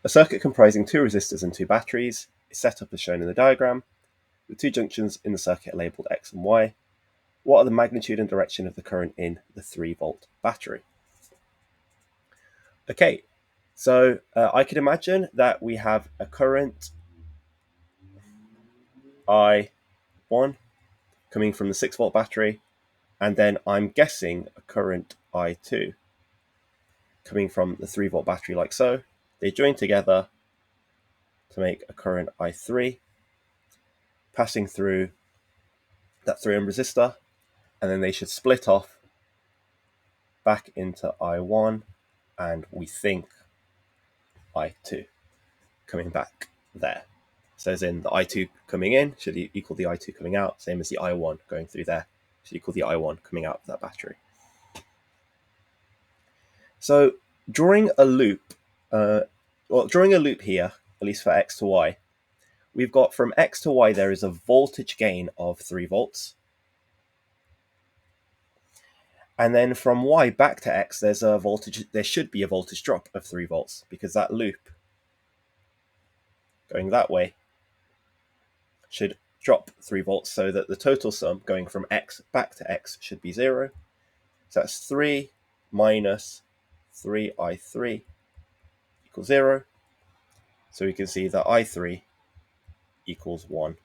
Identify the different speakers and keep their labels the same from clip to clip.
Speaker 1: A circuit comprising two resistors and two batteries is set up as shown in the diagram. The two junctions in the circuit are labelled X and Y. What are the magnitude and direction of the current in the 3-volt battery? Okay, so I could imagine that we have a current I1 coming from the 6-volt battery, and then I'm guessing a current I2 coming from the 3-volt battery like so. They join together to make a current I3 passing through that 3 ohm resistor, and then they should split off back into I1 and we think I2 coming back there. So as in the I2 coming in should equal the I2 coming out, same as the I1 going through there should equal the I1 coming out of that battery. So drawing a loop here, at least for X to Y, we've got from X to Y there is a voltage gain of 3 volts. And then from Y back to X, there should be a voltage drop of 3 volts because that loop going that way should drop 3 volts so that the total sum going from X back to X should be 0. So that's 3 minus 3i3 equals 0. So we can see that I3 equals 1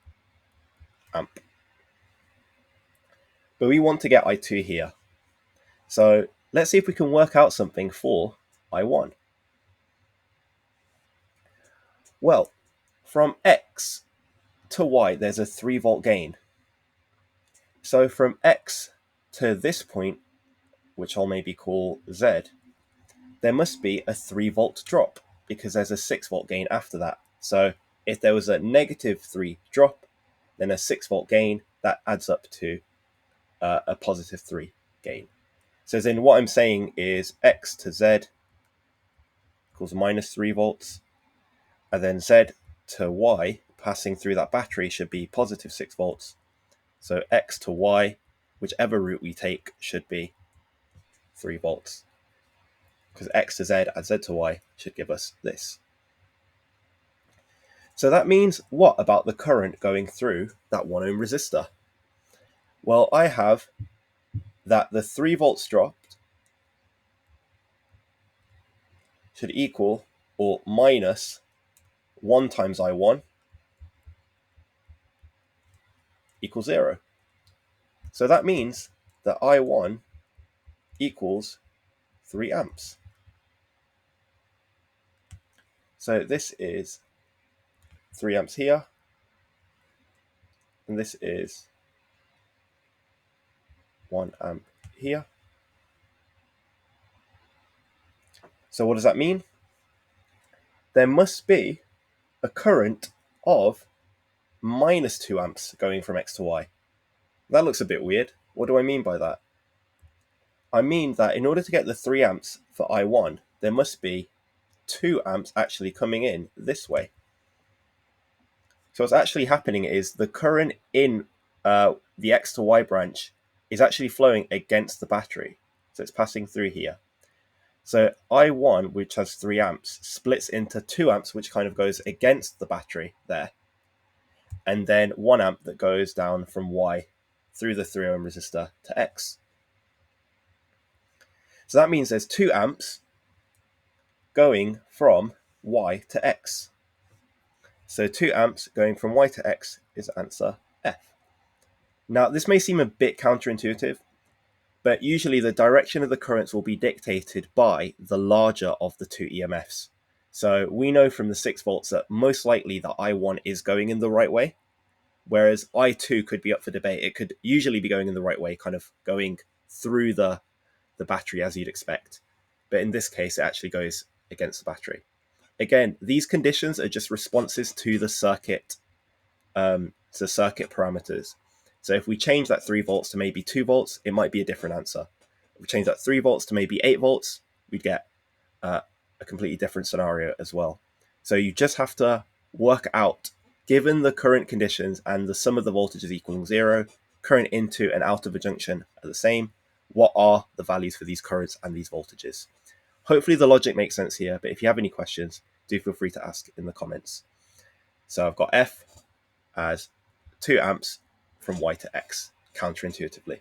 Speaker 1: amp. But we want to get I2 here. So let's see if we can work out something for I1. Well, from X to Y, there's a 3-volt gain. So from X to this point, which I'll maybe call Z, there must be a 3-volt drop because there's a 6-volt gain after that. So if there was a -3 drop, then a 6-volt gain, that adds up to a +3 gain. So then what I'm saying is X to Z equals -3 volts, and then Z to Y passing through that battery should be +6 volts. So X to Y, whichever route we take, should be 3 volts. Because X to Z and Z to Y should give us this. So that means what about the current going through that 1 ohm resistor? Well, I have that the 3 volts dropped should equal or minus 1 times I1 equals 0. So that means that I1 equals 3 amps. So this is 3 amps here, and this is 1 amp here. So what does that mean? There must be a current of -2 amps going from X to Y. That looks a bit weird. What do I mean by that? I mean that in order to get the 3 amps for I1, there must be 2 amps actually coming in this way. So what's actually happening is the current in the X to Y branch is actually flowing against the battery. So it's passing through here. So I1, which has 3 amps, splits into 2 amps, which kind of goes against the battery there. And then 1 amp that goes down from Y through the 3 ohm resistor to X. So that means there's 2 amps going from Y to X. So 2 amps going from Y to X is answer F. Now, this may seem a bit counterintuitive, but usually the direction of the currents will be dictated by the larger of the two EMFs. So we know from the 6 volts that most likely the I1 is going in the right way, whereas I2 could be up for debate. It could usually be going in the right way, kind of going through the battery as you'd expect. But in this case, it actually goes against the battery. Again, these conditions are just responses to the circuit parameters. So if we change that 3 volts to maybe 2 volts, it might be a different answer. If we change that 3 volts to maybe 8 volts, we'd get a completely different scenario as well. So you just have to work out, given the current conditions and the sum of the voltages equaling 0, current into and out of a junction are the same, what are the values for these currents and these voltages? Hopefully the logic makes sense here, but if you have any questions, do feel free to ask in the comments. So I've got F as 2 amps from Y to X, counterintuitively.